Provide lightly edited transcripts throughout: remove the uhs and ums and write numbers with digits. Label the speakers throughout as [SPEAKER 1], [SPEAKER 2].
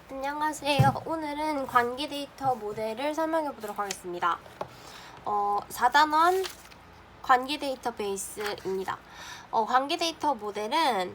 [SPEAKER 1] 안녕하세요. 오늘은 관계 데이터 모델을 설명해 보도록 하겠습니다. 4단원 관계 데이터 베이스입니다. 관계 데이터 모델은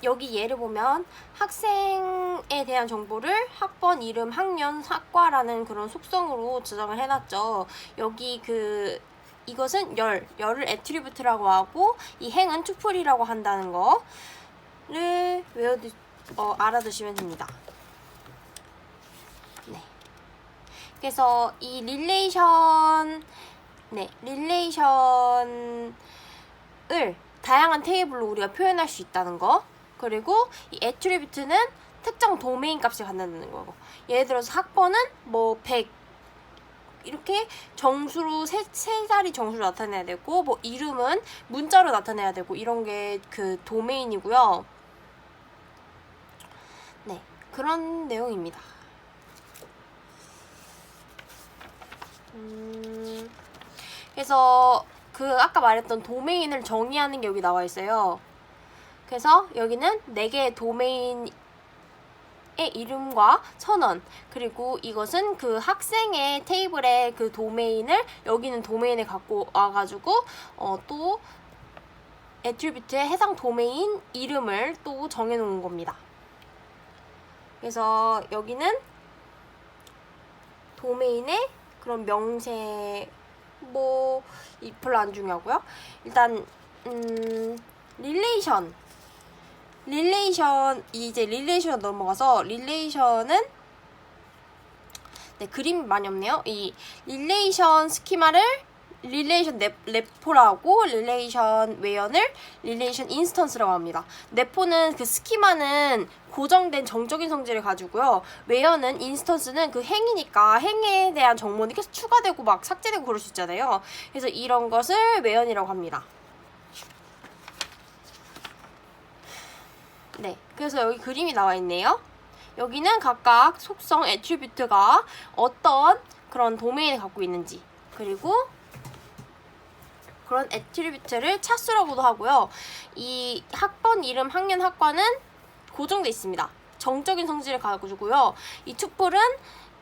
[SPEAKER 1] 여기 예를 보면 학생에 대한 정보를 학번, 이름, 학년, 학과라는 그런 속성으로 저장을 해놨죠. 여기 이것은 열을 애트리뷰트라고 하고 이 행은 투플이라고 한다는 거를 알아두시면 됩니다. 네. 그래서 이 릴레이션을 다양한 테이블로 우리가 표현할 수 있다는 거. 그리고 이 애트리뷰트는 특정 도메인 값을 갖는다는 거고. 예를 들어서 학번은 뭐 100 이렇게 정수로 세 자리 정수로 나타내야 되고, 뭐 이름은 문자로 나타내야 되고, 이런 게 그 도메인이고요. 네, 그런 내용입니다. 그래서 아까 말했던 도메인을 정의하는 게 여기 나와 있어요. 그래서 여기는 4개의 도메인의 이름과 선언, 그리고 이것은 그 학생의 테이블의 그 도메인을 여기는 도메인에 갖고 와가지고 또 애트리뷰트의 해당 도메인 이름을 또 정해놓은 겁니다. 그래서 여기는 도메인의 그런 명세 별로 안 중요하고요. 일단 릴레이션 넘어가서 릴레이션은 그림이 많이 없네요. 이 릴레이션 스키마를 릴레이션 레포라고, 릴레이션 외연을 릴레이션 인스턴스라고 합니다. 레포는 그 스키마는 고정된 정적인 성질을 가지고요. 외연은 인스턴스는 그 행이니까 행에 대한 정보는 계속 추가되고 막 삭제되고 그럴 수 있잖아요. 그래서 이런 것을 외연이라고 합니다. 네, 그래서 여기 그림이 나와 있네요. 여기는 각각 속성 애트리뷰트가 어떤 그런 도메인을 갖고 있는지, 그리고 그런 애트리뷰트를 차수라고도 하고요. 이 학번, 이름, 학년, 학과는 고정돼 있습니다. 정적인 성질을 가지고요. 이 투플은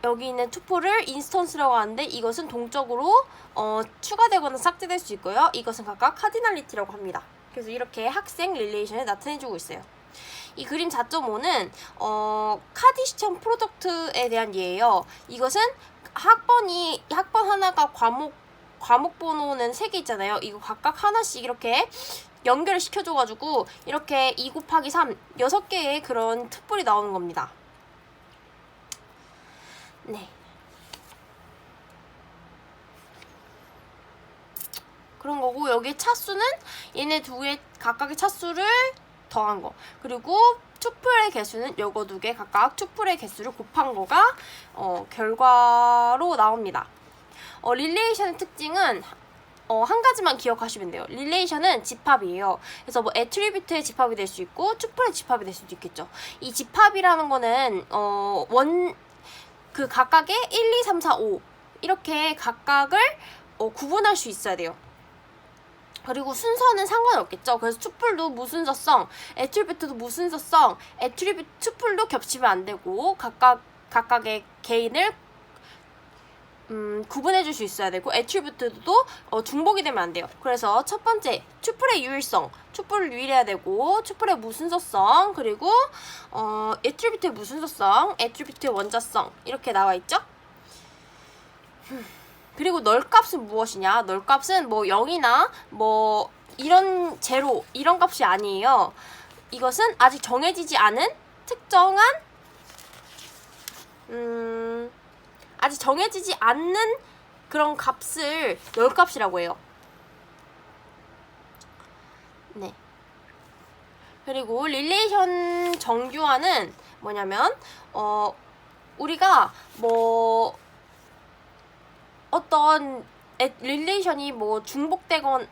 [SPEAKER 1] 여기 있는 투플을 인스턴스라고 하는데 이것은 동적으로 추가되거나 삭제될 수 있고요. 이것은 각각 카디널리티라고 합니다. 그래서 이렇게 학생 릴레이션을 나타내주고 있어요. 이 그림 4.5는 카디션 프로덕트에 대한 예예요. 이것은 학번 하나가 과목 번호는 3개 있잖아요. 이거 각각 하나씩 이렇게 연결을 시켜줘가지고 이렇게 2 곱하기 3, 6개의 그런 투플이 나오는 겁니다. 네. 그런 거고, 여기 차수는 얘네 두 개 각각의 차수를 더한 거. 그리고 투플의 개수는 요거 2개 각각 투플의 개수를 곱한 거가 결과로 나옵니다. 릴레이션의 특징은 한 가지만 기억하시면 돼요. 릴레이션은 집합이에요. 그래서 뭐 애트리뷰트의 집합이 될 수 있고 투플의 집합이 될 수도 있겠죠. 이 집합이라는 거는 각각의 1, 2, 3, 4, 5 이렇게 각각을 구분할 수 있어야 돼요. 그리고 순서는 상관없겠죠. 그래서 투플도 무순서성, 애트리뷰트도 무순서성, 투플도 겹치면 안 되고 각각의 개인을 구분해줄 수 있어야 되고, 애트리뷰트도 중복이 되면 안 돼요. 그래서 첫 번째, 투플의 유일성, 투플을 유일해야 되고, 투플의 무순서성, 그리고 애트리뷰트의 무순서성, 애트리뷰트의 원자성 이렇게 나와 있죠. 그리고 널값은 무엇이냐? 널값은 뭐 0이나 뭐 이런 제로 이런 값이 아니에요. 이것은 아직 정해지지 않은 특정한 아직 정해지지 않는 그런 값을 널값이라고 해요. 네. 그리고 릴레이션 정규화는 뭐냐면 우리가 뭐 어떤 릴레이션이 뭐 중복되건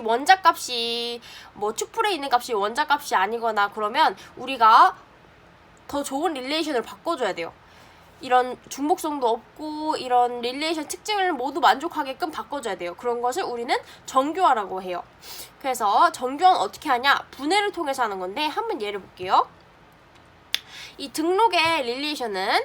[SPEAKER 1] 원작 값이 뭐 투플에 있는 값이 원작 값이 아니거나 그러면 우리가 더 좋은 릴레이션을 바꿔줘야 돼요. 이런 중복성도 없고 이런 릴레이션 특징을 모두 만족하게끔 바꿔줘야 돼요. 그런 것을 우리는 정규화라고 해요. 그래서 정규화는 어떻게 하냐? 분해를 통해서 하는 건데 한번 예를 볼게요. 이 등록의 릴레이션은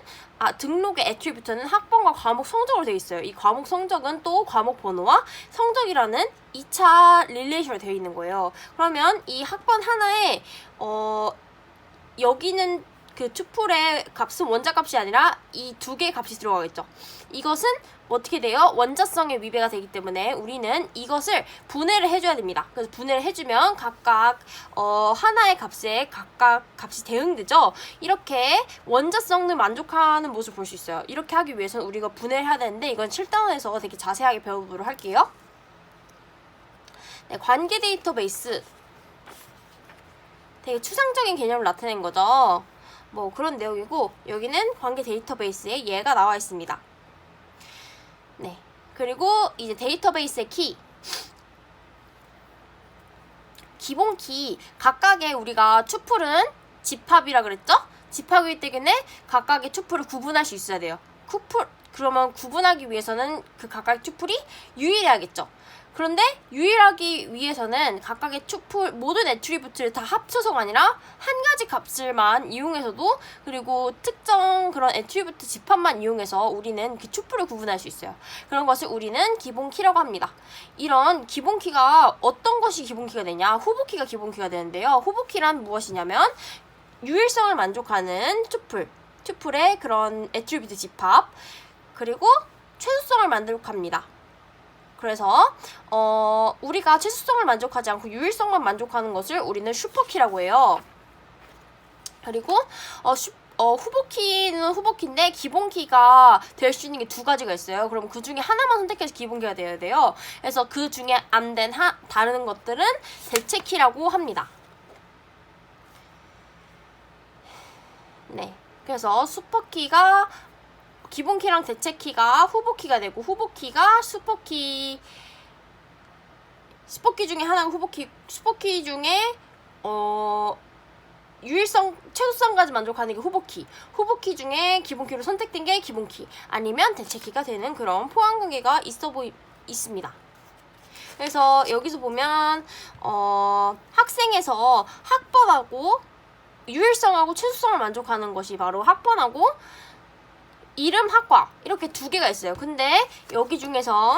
[SPEAKER 1] 등록의 애트리뷰트는 학번과 과목 성적으로 되어 있어요. 이 과목 성적은 또 과목 번호와 성적이라는 2차 릴레이션으로 되어 있는 거예요. 그러면 이 학번 하나에 여기는 그 투풀의 값은 원자값이 아니라 이 두 개의 값이 들어가겠죠. 이것은 어떻게 돼요? 원자성의 위배가 되기 때문에 우리는 이것을 분해를 해줘야 됩니다. 그래서 분해를 해주면 각각 하나의 값에 각각 값이 대응되죠. 이렇게 원자성을 만족하는 모습을 볼 수 있어요. 이렇게 하기 위해서는 우리가 분해를 해야 되는데 이건 7단원에서 되게 자세하게 배워보도록 할게요. 네, 관계 데이터베이스. 되게 추상적인 개념을 나타낸 거죠. 뭐 그런 내용이고 여기는 관계 데이터베이스에 얘가 나와 있습니다. 네. 그리고 이제 데이터베이스의 키. 기본 키. 각각의 우리가 투풀은 집합이라 그랬죠? 집합이기 때문에 각각의 투풀을 구분할 수 있어야 돼요. 그러면 구분하기 위해서는 그 각각의 투풀이 유일해야겠죠. 그런데 유일하기 위해서는 각각의 투풀 모든 애트리뷰트를 다 합쳐서가 아니라 한 가지 값을만 이용해서도 그리고 특정 그런 애트리뷰트 집합만 이용해서 우리는 그 투풀을 구분할 수 있어요. 그런 것을 우리는 기본키라고 합니다. 이런 기본키가 어떤 것이 기본키가 되냐? 후보키가 기본키가 되는데요. 후보키란 무엇이냐면 유일성을 만족하는 투풀의 그런 애트리뷰트 집합 그리고 최소성을 만족합니다. 그래서 우리가 최소성을 만족하지 않고 유일성만 만족하는 것을 우리는 슈퍼키라고 해요. 그리고 후보키는 후보키인데 기본키가 될 수 있는 게 두 가지가 있어요. 그럼 그 중에 하나만 선택해서 기본키가 되어야 돼요. 그래서 그 중에 안 된 다른 것들은 대체키라고 합니다. 네, 그래서 슈퍼키가 기본키랑 대체키가 후보키가 되고 후보키가 슈퍼키 중에 하나가 슈퍼키 중에 유일성, 최소성까지 만족하는 게 후보키 중에 기본키로 선택된 게 기본키 아니면 대체키가 되는 그런 포함관계가 있습니다. 그래서 여기서 보면 학생에서 학번하고 유일성하고 최소성을 만족하는 것이 바로 학번하고 이름 학과 이렇게 두 개가 있어요. 근데 여기 중에서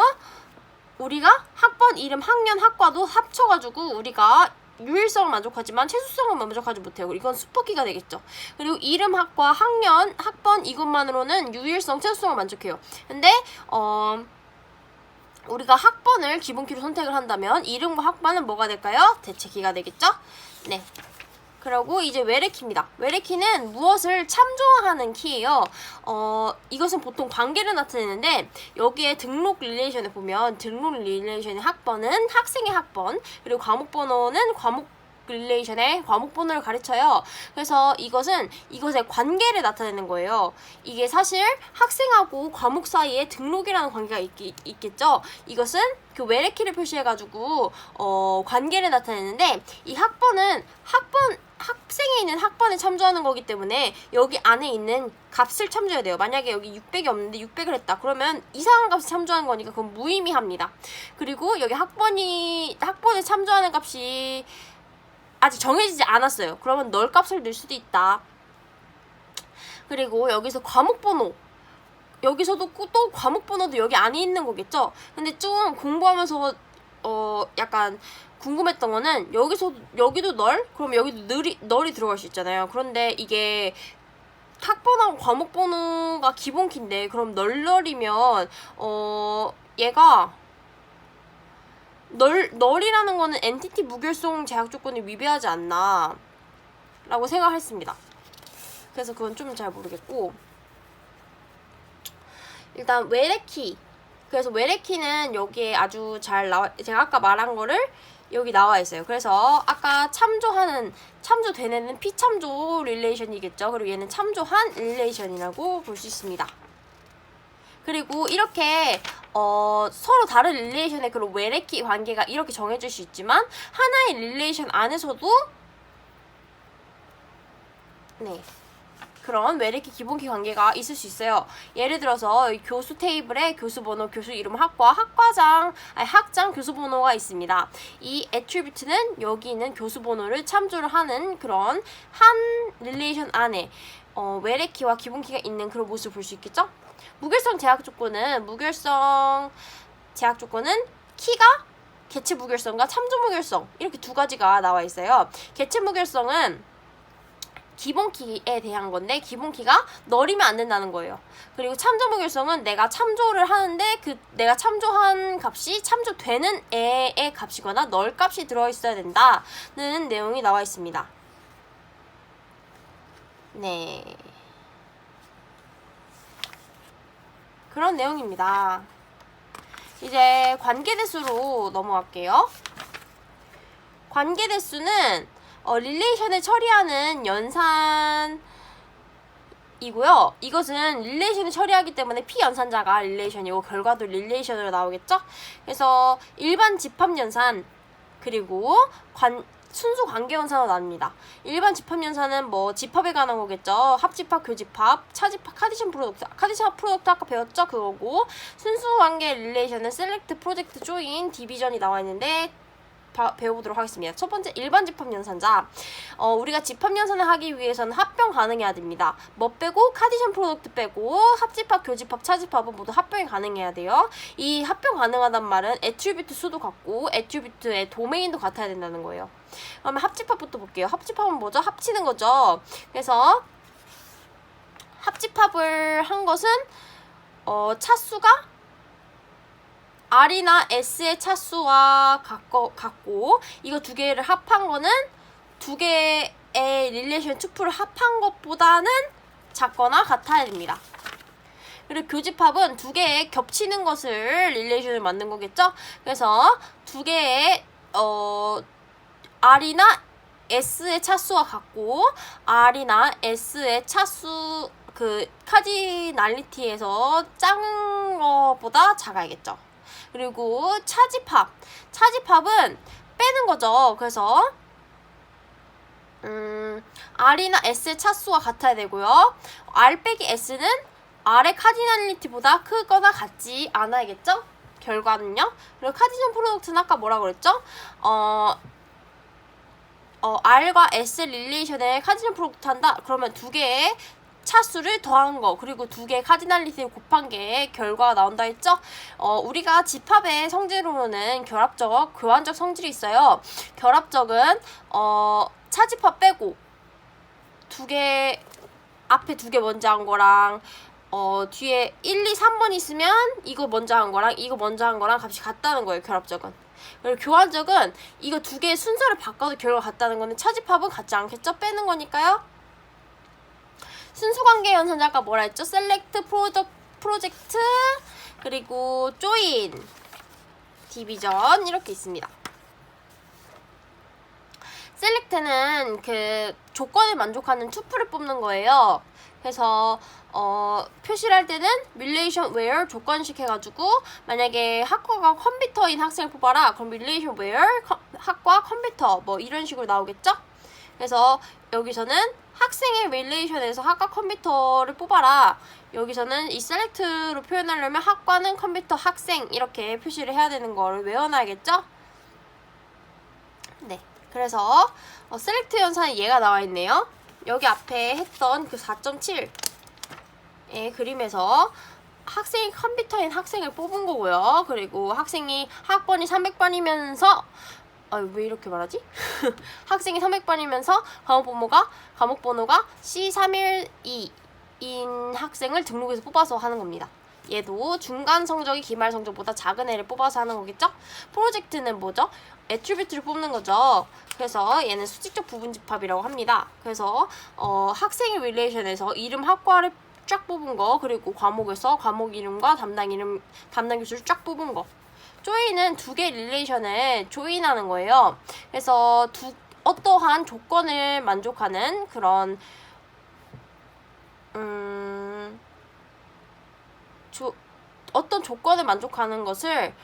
[SPEAKER 1] 우리가 학번, 이름, 학년, 학과도 합쳐가지고 우리가 유일성을 만족하지만 최소성을 만족하지 못해요. 이건 슈퍼키가 되겠죠. 그리고 이름, 학과, 학년, 학번 이것만으로는 유일성, 최소성을 만족해요. 근데 우리가 학번을 기본키로 선택을 한다면 이름과 학번은 뭐가 될까요? 대체키가 되겠죠. 네. 그리고 이제 외래키입니다. 외래키는 무엇을 참조하는 키예요. 이것은 보통 관계를 나타내는데 여기에 등록 릴레이션에 보면 등록 릴레이션의 학번은 학생의 학번 그리고 과목 번호는 과목 릴레이션의 과목 번호를 가르쳐요. 그래서 이것의 관계를 나타내는 거예요. 이게 사실 학생하고 과목 사이에 등록이라는 관계가 있겠죠. 이것은 그 외래키를 표시해가지고 관계를 나타내는데 이 학번은 학생에 있는 학번에 참조하는 거기 때문에 여기 안에 있는 값을 참조해야 돼요. 만약에 여기 600이 없는데 600을 했다. 그러면 이상한 값을 참조하는 거니까 그건 무의미합니다. 그리고 여기 학번에 참조하는 값이 아직 정해지지 않았어요. 그러면 널 값을 넣을 수도 있다. 그리고 여기서 과목 번호. 여기서도 또 과목 번호도 여기 안에 있는 거겠죠? 근데 좀 공부하면서 약간 궁금했던 거는 여기도 널? 그럼 여기도 널이 들어갈 수 있잖아요. 그런데 이게 학번하고 과목 번호가 기본키인데 그럼 널이면 얘가 널이라는 거는 엔티티 무결성 제약 조건에 위배하지 않나 라고 생각했습니다. 그래서 그건 좀 잘 모르겠고 일단 외래키. 그래서 외래키는 여기에 아주 잘 제가 아까 말한 거를 여기 나와 있어요. 그래서 아까 참조되는 피참조 릴레이션이겠죠. 그리고 얘는 참조한 릴레이션이라고 볼 수 있습니다. 그리고 이렇게 서로 다른 릴레이션의 그런 외래키 관계가 이렇게 정해질 수 있지만 하나의 릴레이션 안에서도 네 그런 외래키 기본키 관계가 있을 수 있어요. 예를 들어서 교수 테이블에 교수 번호, 교수 이름, 학과, 학장 교수 번호가 있습니다. 이 attribute는 여기 있는 교수 번호를 참조를 하는 그런 한 릴레이션 안에 외래키와 기본키가 있는 그런 모습을 볼 수 있겠죠? 무결성 제약 조건은 키가 개체 무결성과 참조 무결성 이렇게 두 가지가 나와 있어요. 개체 무결성은 기본키에 대한 건데 기본키가 널이면 안 된다는 거예요. 그리고 참조 무결성은 내가 참조를 하는데 그 내가 참조한 값이 참조되는 애의 값이거나 널 값이 들어있어야 된다는 내용이 나와 있습니다. 네. 그런 내용입니다. 이제 관계대수로 넘어갈게요. 관계대수는 릴레이션을 처리하는 연산이고요. 이것은 릴레이션을 처리하기 때문에 P연산자가 릴레이션이고 결과도 릴레이션으로 나오겠죠? 그래서 일반 집합연산 그리고 순수 관계연산으로 나뉩니다. 일반 집합연산은 뭐 집합에 관한 거겠죠. 합집합, 교집합, 차집합, 카디션 프로덕트 아까 배웠죠? 그거고 순수 관계 릴레이션은 셀렉트, 프로젝트, 조인, 디비전이 나와 있는데 배워보도록 하겠습니다. 첫 번째 일반 집합연산자. 우리가 집합연산을 하기 위해서는 합병 가능해야 됩니다. 뭐 빼고 카디션 프로덕트 빼고 합집합, 교집합, 차집합은 모두 합병이 가능해야 돼요. 이 합병 가능하단 말은 애트리뷰트 수도 같고 애트리뷰트의 도메인도 같아야 된다는 거예요. 그러면 합집합부터 볼게요. 합집합은 뭐죠? 합치는 거죠. 그래서 합집합을 한 것은 차수가 R이나 S의 차수와 같고 이거 두 개를 합한 거는 두 개의 릴레이션 투풀을 합한 것보다는 작거나 같아야 됩니다. 그리고 교집합은 두 개의 겹치는 것을 릴레이션을 만든 거겠죠? 그래서 두 개의 R이나 S의 차수와 같고 R이나 S의 차수 그 카디널리티에서 작은 것보다 작아야겠죠. 그리고 차집합은 빼는 거죠. 그래서 R이나 S의 차수가 같아야 되고요. R 빼기 S는 R의 카디널리티보다 크거나 같지 않아야겠죠? 결과는요. 그리고 카디션 프로덕트는 아까 뭐라고 그랬죠? R과 S 릴레이션에 카디션 프로덕트 한다. 그러면 두 개의 차수를 더한 거 그리고 두 개의 카디널리티를 곱한 게 결과가 나온다 했죠? 우리가 집합의 성질로는 결합적, 교환적 성질이 있어요. 결합적은 차집합 빼고 앞에 두 개 먼저 한 거랑 뒤에 1, 2, 3번 있으면 이거 먼저 한 거랑 이거 먼저 한 거랑 값이 같다는 거예요. 결합적은. 그리고 교환적은 이거 두 개의 순서를 바꿔도 결과가 같다는 건데 차집합은 같지 않겠죠? 빼는 거니까요. 순수관계 연산자 아까 뭐라 했죠? 셀렉트, 프로젝트, 그리고 조인, 디비전 이렇게 있습니다. 셀렉트는 그 조건을 만족하는 투플을 뽑는 거예요. 그래서 표시를 할 때는 relation where 조건식 해가지고 만약에 학과가 컴퓨터인 학생을 뽑아라. 그럼 relation where 학과 컴퓨터 뭐 이런 식으로 나오겠죠? 그래서 여기서는 학생의 릴레이션에서 학과 컴퓨터를 뽑아라. 여기서는 이 셀렉트로 표현하려면 학과는 컴퓨터 학생 이렇게 표시를 해야 되는 거를 외워놔야겠죠? 네. 그래서 셀렉트 연산에 얘가 나와 있네요. 여기 앞에 했던 그 4.7의 그림에서 학생이 컴퓨터인 학생을 뽑은 거고요. 그리고 학생이 학번이 300번이면서 왜 이렇게 말하지? 학생이 300번이면서 과목 번호가 C312인 학생을 등록해서 뽑아서 하는 겁니다. 얘도 중간 성적이 기말 성적보다 작은 애를 뽑아서 하는 거겠죠? 프로젝트는 뭐죠? 애트리뷰트를 뽑는 거죠. 그래서 얘는 수직적 부분 집합이라고 합니다. 그래서 학생의 릴레이션에서 이름 학과를 쫙 뽑은 거 그리고 과목에서 과목 이름과 담당 교수를 쫙 뽑은 거. 조인은 두 개 릴레이션을 조인하는 거예요. 그래서 어떠한 조건을 만족하는 그런 어떤 조건을 만족하는 것을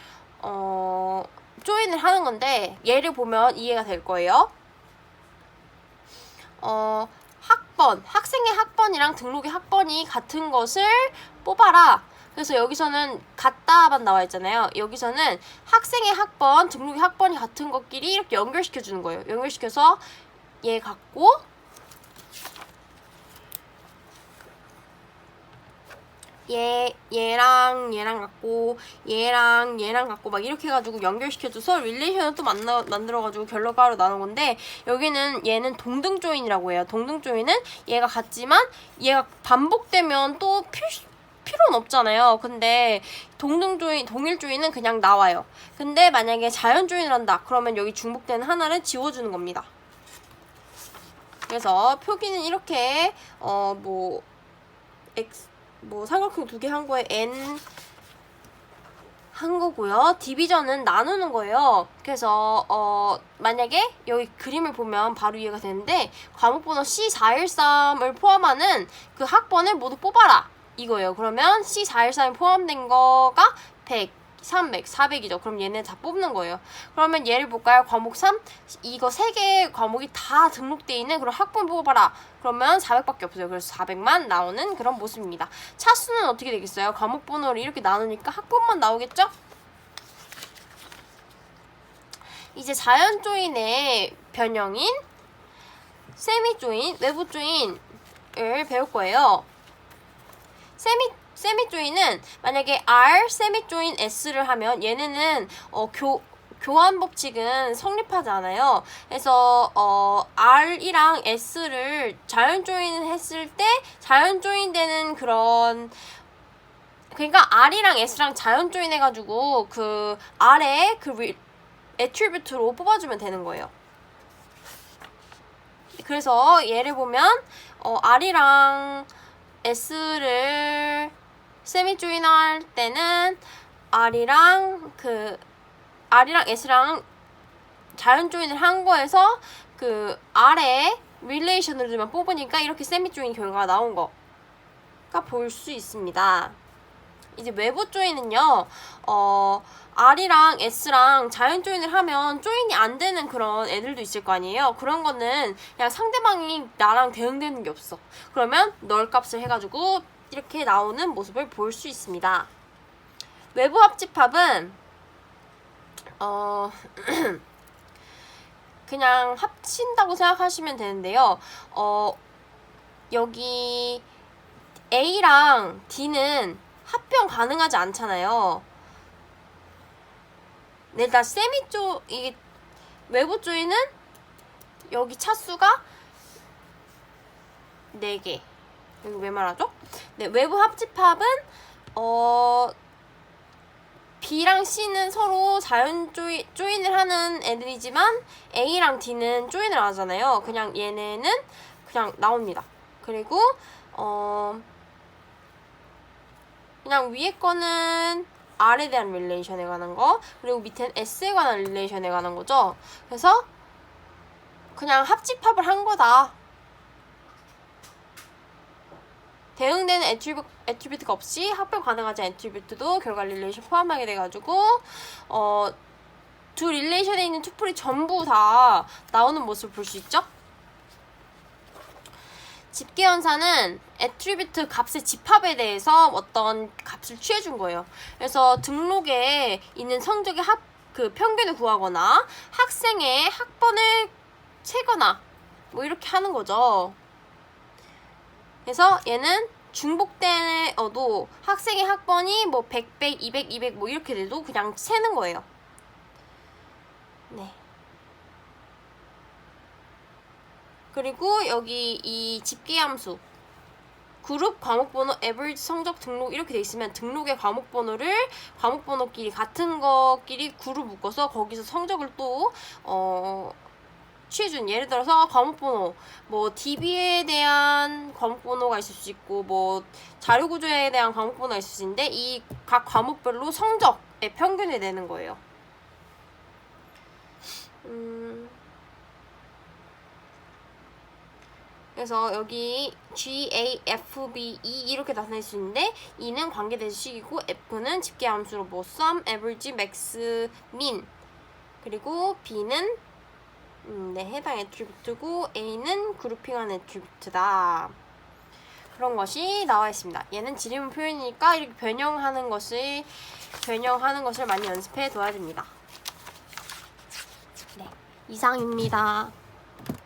[SPEAKER 1] 조인을 하는 건데 예를 보면 이해가 될 거예요. 학생의 학번 학번이랑 등록의 학번이 같은 것을 뽑아라. 그래서 여기서는 같다만 나와 있잖아요. 여기서는 학생의 학번, 등록의 학번이 같은 것끼리 이렇게 연결시켜 주는 거예요. 연결시켜서 얘 같고 얘랑 같고 얘랑 같고 막 이렇게 해가지고 연결시켜줘서 릴레이션을 또 만들어가지고 결과로 나눈 건데, 여기는 얘는 동등 조인이라고 해요. 동등 조인은 얘가 같지만 얘가 반복되면 또 필요는 없잖아요. 근데 동등 조인, 동일 조인은 그냥 나와요. 근데 만약에 자연 조인을 한다 그러면 여기 중복되는 하나를 지워주는 겁니다. 그래서 표기는 이렇게 삼각형 2개 한 거에 n 한 거고요. 디비전은 나누는 거예요. 그래서 만약에 여기 그림을 보면 바로 이해가 되는데, 과목번호 C413을 포함하는 그 학번을 모두 뽑아라 이거예요. 그러면 C413이 포함된 거가 100, 300, 400이죠. 그럼 얘네 다 뽑는 거예요. 그러면 얘를 볼까요? 과목 3, 이거 3개의 과목이 다 등록되어 있는 그런 학번 뽑아라. 그러면 400밖에 없어요. 그래서 400만 나오는 그런 모습입니다. 차수는 어떻게 되겠어요? 과목 번호를 이렇게 나누니까 학번만 나오겠죠? 이제 자연 조인의 변형인 세미 조인, 외부 조인을 배울 거예요. 세미 조인은 만약에 R 세미 조인 S를 하면 얘네는 교환 법칙은 성립하지 않아요. 그래서 R이랑 S를 자연 조인을 했을 때 자연 조인되는 그런, 그러니까 R이랑 S랑 자연 조인 해가지고 그 R의 그 애트리뷰트로 뽑아주면 되는 거예요. 그래서 얘를 보면 R이랑 S를 세미 조인할 때는 R이랑 S랑 자연 조인을 한 거에서 그 R의 릴레이션으로만 뽑으니까 이렇게 세미 조인 결과가 나온 거가 볼 수 있습니다. 이제 외부 조인은요, R이랑 S랑 자연 조인을 하면 조인이 안 되는 그런 애들도 있을 거 아니에요. 그런 거는 그냥 상대방이 나랑 대응되는 게 없어. 그러면 널 값을 해가지고 이렇게 나오는 모습을 볼 수 있습니다. 외부 합집합은 그냥 합친다고 생각하시면 되는데요. 여기 A랑 D는 합병 가능하지 않잖아요. 네, 일단 이게 외부 조인은 여기 차수가 4개. 이거 왜 말하죠? 네, 외부 합집합은 B랑 C는 서로 자연 조인을 하는 애들이지만 A랑 D는 조인을 안 하잖아요. 그냥 얘네는 그냥 나옵니다. 그리고 그냥 위에 거는 R에 대한 릴레이션에 관한 거, 그리고 밑에는 S에 관한 릴레이션에 관한 거죠. 그래서 그냥 합집합을 한 거다. 대응되는 애트리뷰트가 없이 합병 가능하지 않은 애트리뷰트도 결과 릴레이션 포함하게 돼가지고 두 릴레이션에 있는 투플이 전부 다 나오는 모습을 볼 수 있죠? 집계연산은 애트리뷰트 값의 집합에 대해서 어떤 값을 취해준 거예요. 그래서 등록에 있는 성적의 그 평균을 구하거나 학생의 학번을 세거나 뭐 이렇게 하는 거죠. 그래서 얘는 중복되어도 학생의 학번이 뭐 100, 100, 200, 200 뭐 이렇게 돼도 그냥 세는 거예요. 네. 그리고 여기 이 집계함수 그룹 과목번호 average 성적 등록 이렇게 돼 있으면 등록의 과목번호를 과목번호끼리 같은 거끼리 그룹 묶어서 거기서 성적을 또 취해준, 예를 들어서 과목번호 뭐 DB에 대한 과목번호가 있을 수 있고 뭐 자료구조에 대한 과목번호가 있을 수 있는데 이 각 과목별로 성적의 평균을 내는 거예요. 그래서 여기 G, A, F, B, E 이렇게 나타낼 수 있는데 E는 관계대식이고 F는 집계함수로 뭐 sum, average, max, min, 그리고 B는 네, 해당 애트리뷰트고 A는 그룹핑한 애트리뷰트다. 그런 것이 나와 있습니다. 얘는 지리문 표현이니까 이렇게 변형하는 것을 많이 연습해 둬야 됩니다. 네, 이상입니다.